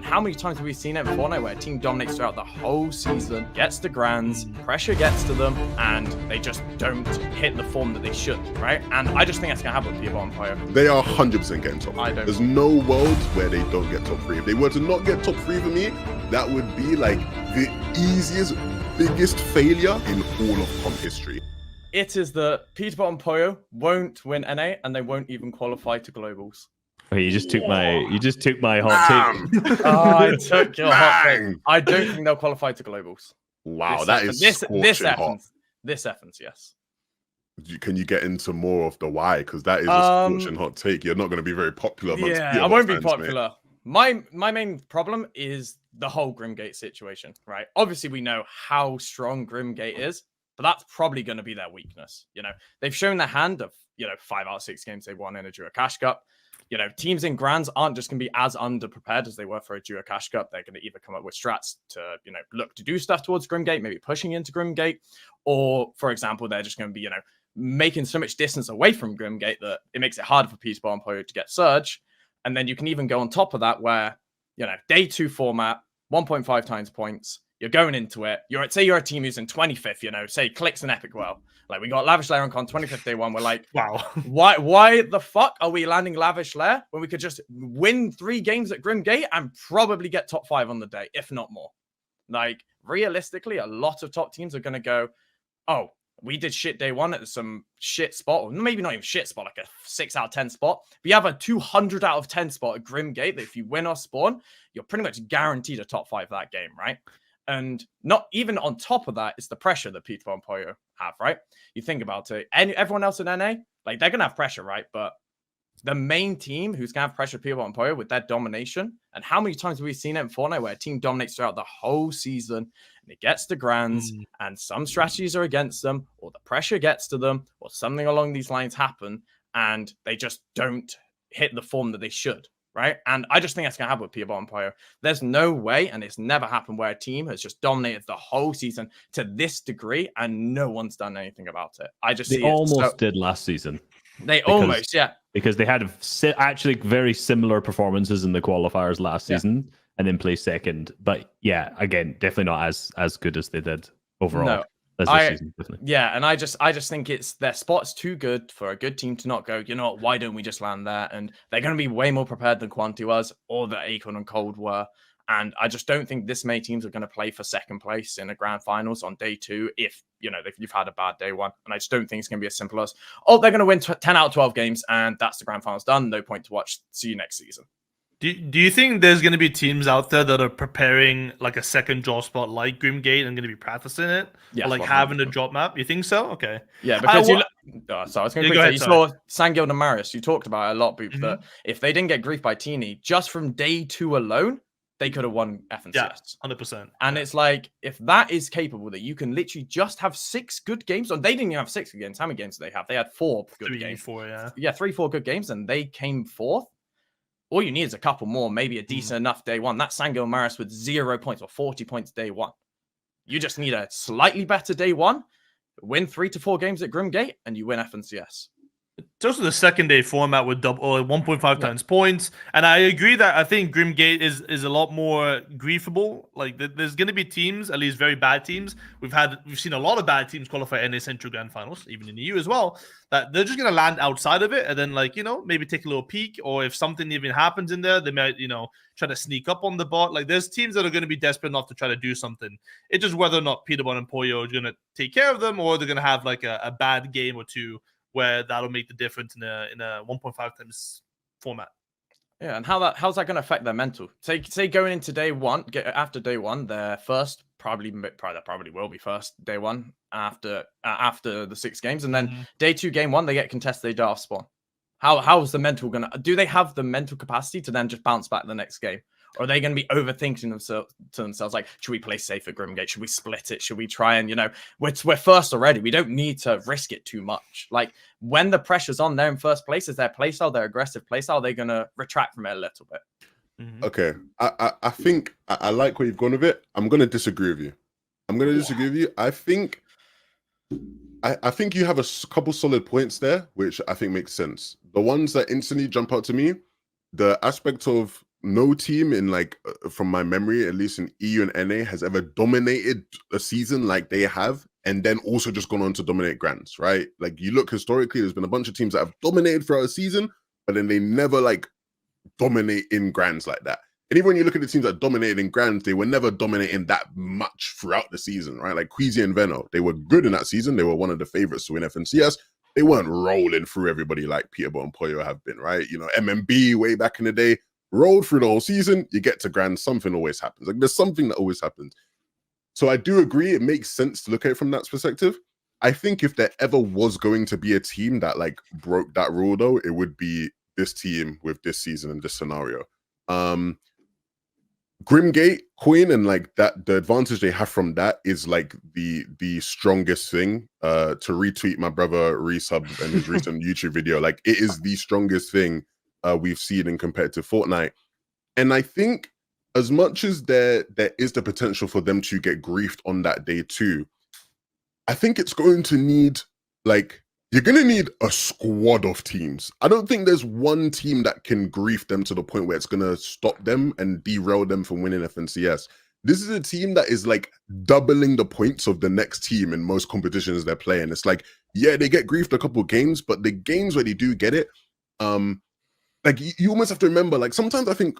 how many times have we seen it in Fortnite where a team dominates throughout the whole season, gets the grands, pressure gets to them, and they just don't hit the form that they should, right? And I just think that's going to happen with Peterbot and Pollo. They are 100% getting top 3. There's no world where they don't get top 3. If they were to not get top 3 for me, that would be like the easiest, biggest failure in all of comp history. It is the Peterbot and Pollo won't win NA, and they won't even qualify to globals. Okay, you just took my hot take. Oh, I took your hot take. I don't think they'll qualify to globals. Wow, that is scorching hot. This FNs, yes. Can you get into more of the why? Because that is a scorching hot take. You're not going to be very popular amongst I won't be popular. Mate. My main problem is the whole Grimgate situation, right? Obviously, we know how strong Grimgate is, but that's probably going to be their weakness. You know, they've shown their hand of, 5 out of 6 games they won in a Duo Cash Cup. Teams in Grands aren't just going to be as underprepared as they were for a Duo Cash Cup. They're going to either come up with strats to, look to do stuff towards Grimgate, maybe pushing into Grimgate, or, for example, they're just going to be, making so much distance away from Grimgate that it makes it harder for Peterbot and Pollo to get Surge. And then you can even go on top of that where, day 2 format, 1.5 times points, you're going into it. Say you're a team who's in 25th, say Clicks and Epic Well. Like, we got Lavish Lair on Con 25th day 1. We're like, wow, why the fuck are we landing Lavish Lair when we could just win 3 games at Grimgate and probably get top 5 on the day, if not more? Like, realistically, a lot of top teams are going to go, oh, we did shit day 1 at some shit spot, or maybe not even shit spot, like a 6 out of 10 spot. But you have a 200 out of 10 spot at Grimgate that if you win or spawn, you're pretty much guaranteed a top 5 that game, right? And not even on top of that, it's the pressure that Peterbot and Pollo have, right? You think about it. Everyone else in NA, like, they're going to have pressure, right? But the main team who's going to have pressure, Peterbot and Pollo, with their domination, and how many times have we seen it in Fortnite where a team dominates throughout the whole season, and it gets to grands, and some strategies are against them, or the pressure gets to them, or something along these lines happen, and they just don't hit the form that they should. Right. And I just think that's going to happen with Peterbot and Pollo. There's no way, and it's never happened, where a team has just dominated the whole season to this degree and no one's done anything about it. I just they almost did last season. Because they had actually very similar performances in the qualifiers last season and then placed second. But yeah, again, definitely not as good as they did overall. No. Season, and I just think it's their spot's too good for a good team to not go, why don't we just land there? And they're going to be way more prepared than Quanti was, or that Acorn and Cold were. And I just don't think this many teams are going to play for second place in the grand finals on day 2 if you've had a bad day 1. And I just don't think it's going to be as simple as, they're going to win 10 out of 12 games and that's the grand finals done. No point to watch. See you next season. Do you think there's going to be teams out there that are preparing like a second drop spot like Grimgate and going to be practicing it? Yeah, or like having a drop map? You think so? Okay. Yeah, because so I was going to say, you saw Sanguild and Marius, you talked about it a lot, Boop, that if they didn't get griefed by Teeny, just from day 2 alone, they could have won FNCS. Yeah, 100%. And it's like, if that is capable, that you can literally just have 6 good games, or they didn't even have 6 good games. How many games did they have? They had 4 good games. 4, yeah. Yeah, 3-4 good games, and they came 4th. All you need is a couple more, maybe a decent enough day 1. That's Sanguild Maris with 0 points or 40 points day 1. You just need a slightly better day 1, win 3 to 4 games at Grimgate, and you win FNCS. It's also the second day format with 1.5 times points. And I agree that I think Grimgate is a lot more griefable. Like, there's going to be teams, at least very bad teams. We've seen a lot of bad teams qualify NA Central Grand Finals, even in the EU as well, that they're just going to land outside of it and then, maybe take a little peek. Or if something even happens in there, they might, try to sneak up on the bot. Like, there's teams that are going to be desperate enough to try to do something. It's just whether or not Peterbot and Pollo are going to take care of them, or they're going to have like a bad game or 2 where that'll make the difference in a 1.5 times format. Yeah, and how's that going to affect their mental? Say going into day 1, after day 1, their first probably will be first day 1 after the 6 games, and then day 2, game 1, they get contested, they die off spawn. How's the mental gonna? Do they have the mental capacity to then just bounce back the next game? Or are they going to be overthinking themselves? Like, should we play safe at Grimgate? Should we split it? Should we try and, we're first already. We don't need to risk it too much. Like, when the pressure's on there in first place, is their playstyle, their aggressive playstyle, they're going to retract from it a little bit. Okay. I think I like where you've gone with it. I'm going to disagree with you. I think you have a couple solid points there, which I think makes sense. The ones that instantly jump out to me, the aspect of no team in like from my memory, at least in EU and NA, has ever dominated a season like they have, and then also just gone on to dominate grands, right? Like you look historically, there's been a bunch of teams that have dominated throughout a season, but then they never like dominate in grands like that. And even when you look at the teams that dominated in grands, they were never dominating that much throughout the season, right? Like Queasy and Veno, they were good in that season. They were one of the favorites to win FNCS. They weren't rolling through everybody like Peterbot and Pollo have been, right? You know, MMB way back in the day, rolled through the whole season. You get to grand, something always happens. Like there's something that always happens. So I do agree. It makes sense to look at it from that perspective. I think if there ever was going to be a team that like broke that rule though, it would be this team with this season and this scenario. Grimgate, Queen, and like that, the advantage they have from that is like the strongest thing. To retweet my brother Resub and his recent YouTube video, like it is the strongest thing we've seen in competitive Fortnite. And I think as much as there is the potential for them to get griefed on that day too, I think it's going to need like, you're going to need a squad of teams. I don't think there's one team that can grief them to the point where it's going to stop them and derail them from winning FNCS. This is a team that is like doubling the points of the next team in most competitions they're playing. It's like, yeah, they get griefed a couple of games, but the games where they do get it, like you almost have to remember, like sometimes I think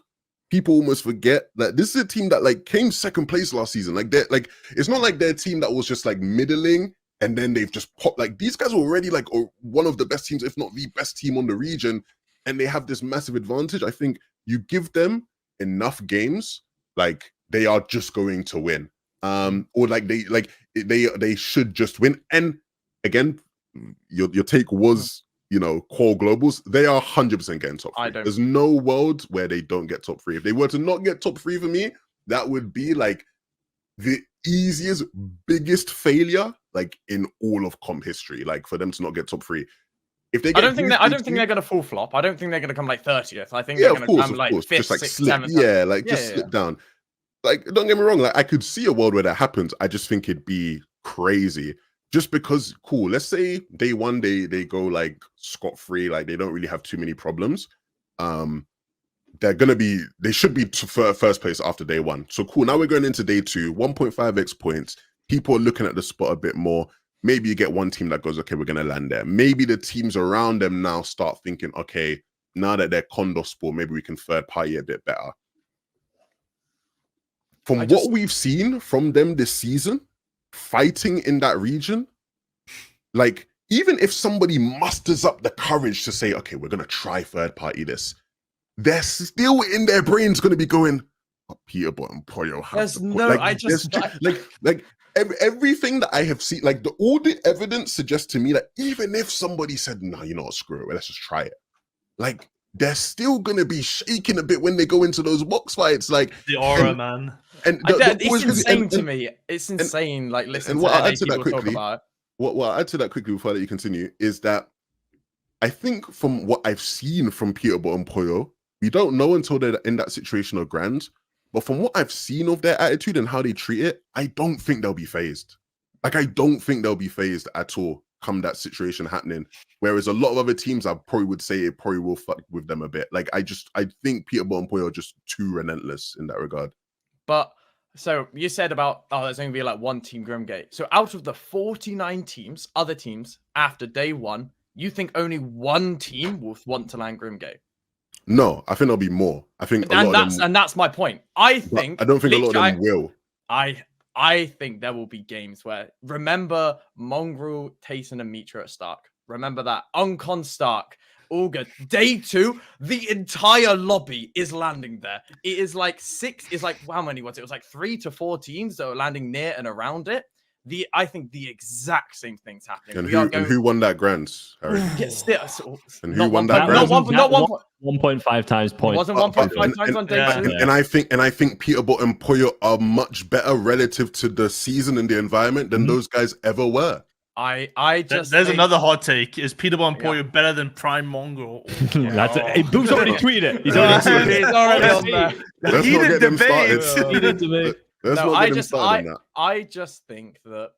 people almost forget that this is a team that like came second place last season. Like they're like, it's not like their team that was just like middling and then they've just popped. Like these guys were already like one of the best teams, if not the best team on the region, and they have this massive advantage. I think you give them enough games, like they are just going to win, or like they should just win. And again, your take was, you know, Qual Globals, they are 100% getting top 3. There's no world where they don't get top 3. If they were to not get top 3 for me, that would be like the easiest, biggest failure like in all of comp history, like for them to not get top 3. If they get I don't think they're gonna full flop. I don't think they're gonna come like 30th. I think they're gonna come like 5th, just like 6th, slip, 7th. just slip down. Like, don't get me wrong, like I could see a world where that happens. I just think it'd be crazy. Just because, cool, let's say day one, they go like scot-free, like they don't really have too many problems. They should be first place after day one. So cool, now we're going into day 2, 1.5x points. People are looking at the spot a bit more. Maybe you get one team that goes, okay, we're going to land there. Maybe the teams around them now start thinking, okay, now that they're Condor Sport, maybe we can third party a bit better. From what we've seen from them this season, fighting in that region, like even if somebody musters up the courage to say, okay, we're going to try third party this, they're still in their brains going to be going, oh, Peterbot and Pollo. There's no, like, everything that I have seen, like all the evidence suggests to me that even if somebody said, no, you know what, screw it, let's just try it. Like they're still going to be shaking a bit when they go into those box fights. Like the aura, man. And it's insane to me. It's insane. Like listen, what I add to that quickly. What I add to that quickly before I let you continue is that I think from what I've seen from Peterbot and Pollo, we don't know until they're in that situation of grand. But from what I've seen of their attitude and how they treat it, I don't think they'll be phased. Like I don't think they'll be phased at all come that situation happening. Whereas a lot of other teams, I probably would say it probably will fuck with them a bit. Like I think Peterbot and Pollo are just too relentless in that regard. But so you said about, oh, there's only be like one team Grimgate. So out of the 49 teams, other teams, after day 1, you think only one team will want to land Grimgate? No, I think there'll be more. I think that's my point. I don't think a lot of them will. I think there will be games where, remember Mongrel, Tayson, and Mitra at Stark. Remember that. Uncon Stark. All good. Day 2, the entire lobby is landing there. It is like how many was it? It was like 3 to 4 teams that are landing near and around it. I think the exact same thing's happening. And who won that grants, Harry? And who won that grants? Not 1.5 times points. It wasn't 1.5 times on day 2. And I think Peterbot and Pollo are much better relative to the season and the environment than those guys ever were. There's another hot take. Is Peterbot and Pollo better than Prime Mongrel? That's it. Boo's already tweeted it. He's already on there. Let's not get them started. Heated debate. I just think that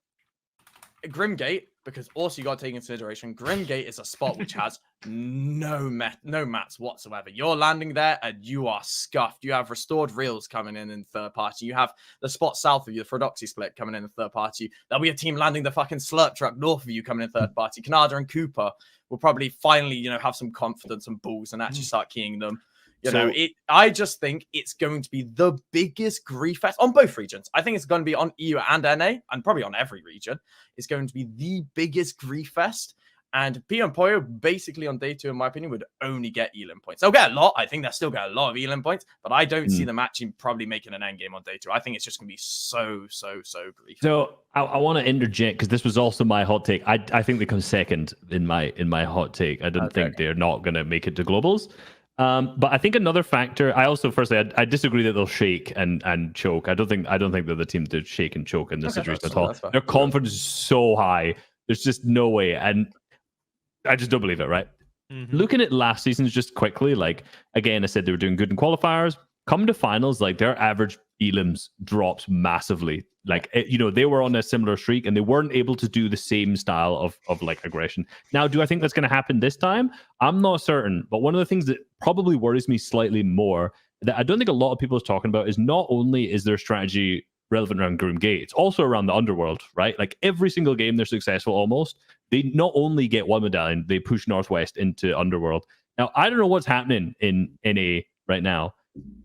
Grimgate, because also you got to take into consideration Grimgate is a spot which has no mats whatsoever. You're landing there and you are scuffed. You have restored reels coming in third party. You have the spot south of you, the Frodoxy split coming in third party. There'll be a team landing the fucking slurp truck north of you coming in third party. Kanada and Cooper will probably finally, have some confidence and balls and actually start keying them. I just think it's going to be the biggest grief fest on both regions. I think it's going to be on EU and NA, and probably on every region. It's going to be the biggest grief fest. And Peterbot and Pollo, basically on day 2, in my opinion, would only get Elim points. They'll get a lot. I think they'll still get a lot of Elim points, but I don't see them actually probably making an end game on day 2. I think it's just going to be so grief. So I want to interject because this was also my hot take. I think they come second in my hot take. I didn't think they're not going to make it to globals. But I think another factor. I also, firstly, I disagree that they'll shake and choke. I don't think they're the team to shake and choke in this situation at all. Their confidence is so high. There's just no way, and I just don't believe it. Right? Mm-hmm. Looking at last season just quickly, like again, I said they were doing good in qualifiers. Come to finals, like their average elims drops massively. Like they were on a similar streak and they weren't able to do the same style of like aggression. Now, do I think that's going to happen this time? I'm not certain. But one of the things that probably worries me slightly more that I don't think a lot of people are talking about is not only is their strategy relevant around Grimgate, it's also around the underworld, right? Like every single game they're successful almost. They not only get one medallion, they push Northwest into underworld. Now, I don't know what's happening in NA right now,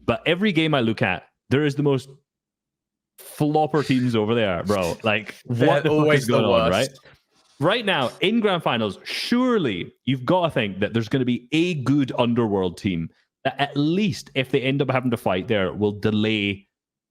but every game I look at, there is the most flopper teams over there, bro. Like, what the fuck is going on, right? Right now, in grand finals, surely you've got to think that there's going to be a good underworld team that at least if they end up having to fight there, will delay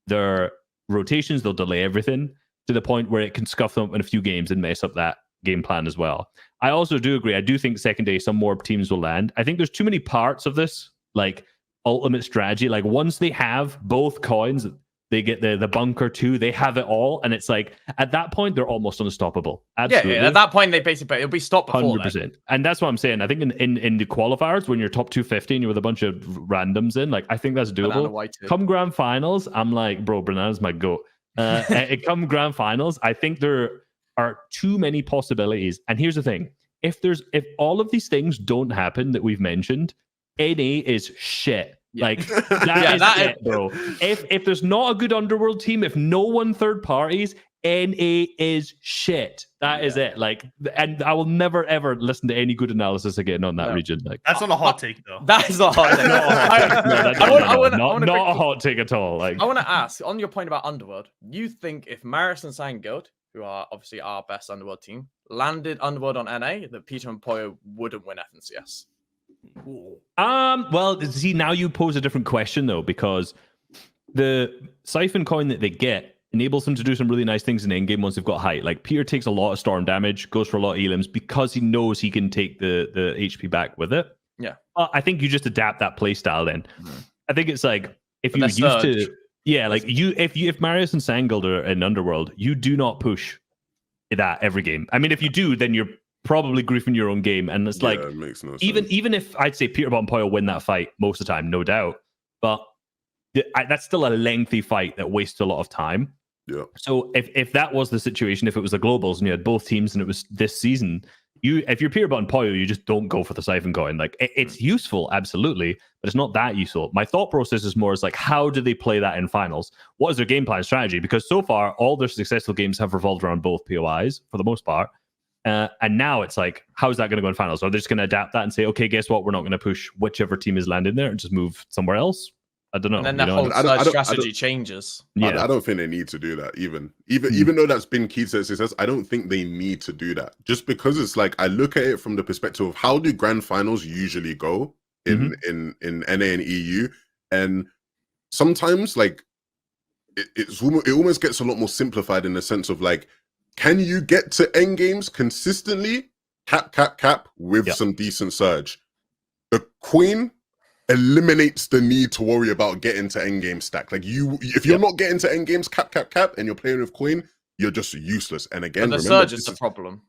their rotations, they'll delay everything to the point where it can scuff them up in a few games and mess up that game plan as well. I also do agree. I do think second day some more teams will land. I think there's too many parts of this, like ultimate strategy. Like once they have both coins, they get the bunker too. They have it all, and it's like at that point they're almost unstoppable. Absolutely. Yeah. At that point they basically it'll be stopped before 100%. And that's what I'm saying. I think in the qualifiers when you're top 250 and you're with a bunch of randoms in, like I think that's doable. Come grand finals, I'm like, bro, Banana's my goat. Come grand finals, I think there are too many possibilities. And here's the thing: if all of these things don't happen that we've mentioned, NA is shit. Like that is it, bro. If there's not a good underworld team, if no one third parties, NA is shit. That is it. Like, and I will never ever listen to any good analysis again on that region. Like, that's not a hot take, though. That is not a hot take. Not a hot take at all. Like, I want to ask on your point about underworld. You think if Marius and Sandguild, who are obviously our best underworld team, landed underworld on NA, that Peter and Pollo wouldn't win FNCS? Well, see, now you pose a different question though, because the siphon coin that they get enables them to do some really nice things in endgame once they've got height. Like Peter takes a lot of storm damage, goes for a lot of elims because he knows he can take the HP back with it. Yeah, I think you just adapt that play style. Then I think it's like if you used to, like if Marius and Sandguild are in Underworld, you do not push that every game. I mean, if you do, then you're probably griefing your own game, and it's like it makes no sense. even if I'd say Peterbot and Pollo win that fight most of the time, no doubt, but that's still a lengthy fight that wastes a lot of time. Yeah. So if that was the situation, if it was the globals and you had both teams and it was this season, if you're Peterbot and Pollo, you just don't go for the siphon coin. Like it's useful, absolutely, but it's not that useful. My thought process is more is like, how do they play that in finals? What is their game plan strategy? Because so far all their successful games have revolved around both POIs for the most part. And now it's like, how's that going to go in finals? Are they just going to adapt that and say, okay, guess what? We're not going to push whichever team is landing there and just move somewhere else? I don't know. And then the whole strategy changes. Yeah. I don't think they need to do that. Even though that's been key to their success, I don't think they need to do that. Just because it's like, I look at it from the perspective of how do grand finals usually go in NA and EU, and sometimes like it almost gets a lot more simplified in the sense of like, can you get to end games consistently, cap with some decent surge? The Queen eliminates the need to worry about getting to end game stack. Like if you're not getting to end games cap, and you're playing with Queen, you're just useless. And again, but the surge is the problem.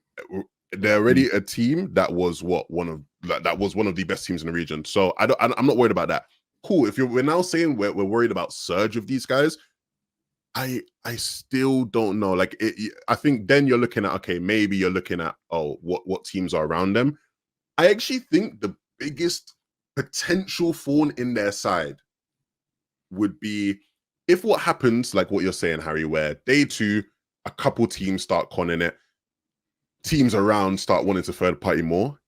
They're already a team that was one of the best teams in the region. So I'm not worried about that. Cool. If we're now saying we're worried about surge of these guys, I still don't know. Like, I think then you're looking at, okay, maybe you're looking at, oh, what teams are around them. I actually think the biggest potential thorn in their side would be if what happens, like what you're saying, Harry, where day 2, a couple teams start conning it, teams around start wanting to third party more.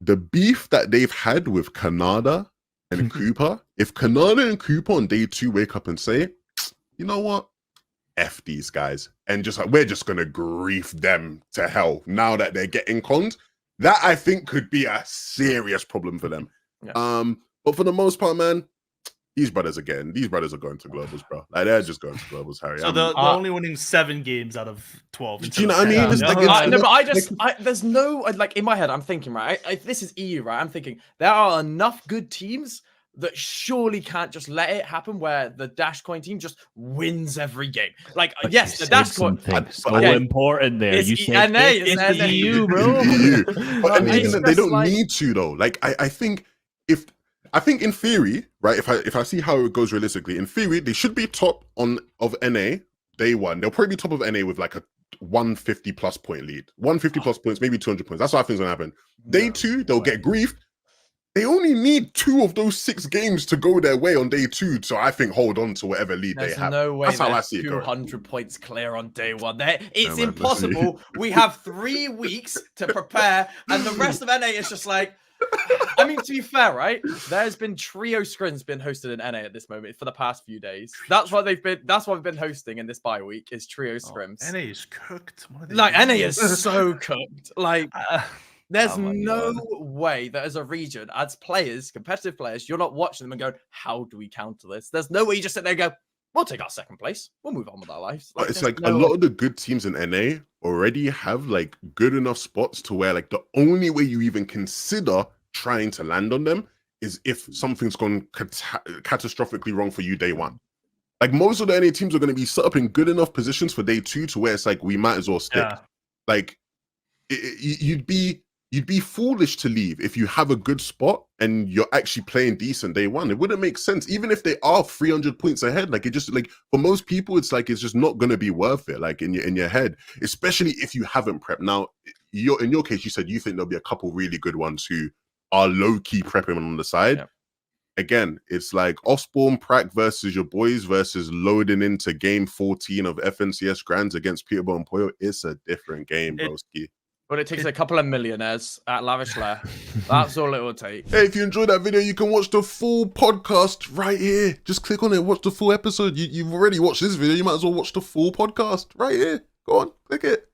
The beef that they've had with Canada and Cooper, if Canada and Cooper on day 2 wake up and say, you know what? F these guys. And just like, we're just going to grief them to hell now that they're getting conned. That I think could be a serious problem for them. Yeah. But for the most part, man, these brothers are going to globals, bro. Like, they're just going to globals, Harry. So they're only winning 7 games out of 12. Do you know what I mean? No, but there's no, like, in my head, I'm thinking, right? This is EU, right? I'm thinking there are enough good teams that surely can't just let it happen where the Dashcoin team just wins every game. Like, but yes, the Dashcoin so important there. You said it's the EU, bro. But they don't need to though. Like, I think in theory, right? If I see how it goes realistically, in theory, they should be top of NA day 1. They'll probably be top of NA with like a 150 plus point lead, 150 plus points, maybe 200 points. That's how things gonna happen. Day 2, they'll get griefed. They only need 2 of those 6 games to go their way on day 2. So I think hold on to whatever lead they have. There's no way. That's how I see it. 200 points clear on day 1. It's impossible. We have 3 weeks to prepare, and the rest of NA is just like. I mean, to be fair, right? There's been trio scrims been hosted in NA at this moment for the past few days. That's what we've been hosting in this bye week is trio scrims. NA is cooked. Like, NA is so cooked. Like. There's no way that as a region, as players, competitive players, you're not watching them and going, how do we counter this? There's no way you just sit there and go, we'll take our 2nd place. We'll move on with our lives. Like, it's like a lot of the good teams in NA already have like good enough spots to where like the only way you even consider trying to land on them is if something's gone catastrophically wrong for you day 1. Like, most of the NA teams are going to be set up in good enough positions for day 2 to where it's like, we might as well stick. Yeah. Like, you'd be foolish to leave if you have a good spot and you're actually playing decent day 1. It wouldn't make sense, even if they are 300 points ahead. Like, it just, like, for most people, it's like, it's just not going to be worth it. Like, in your head, especially if you haven't prepped. Now, in your case, you said you think there'll be a couple really good ones who are low-key prepping on the side. Yeah. Again, it's like Osborne Prac versus your boys versus loading into game 14 of FNCS Grands against Peterbot and Pollo. It's a different game, broski. But it takes a couple of millionaires at Lavish Lair. That's all it will take. Hey, if you enjoyed that video, you can watch the full podcast right here. Just click on it, watch the full episode. You've already watched this video. You might as well watch the full podcast right here. Go on, click it.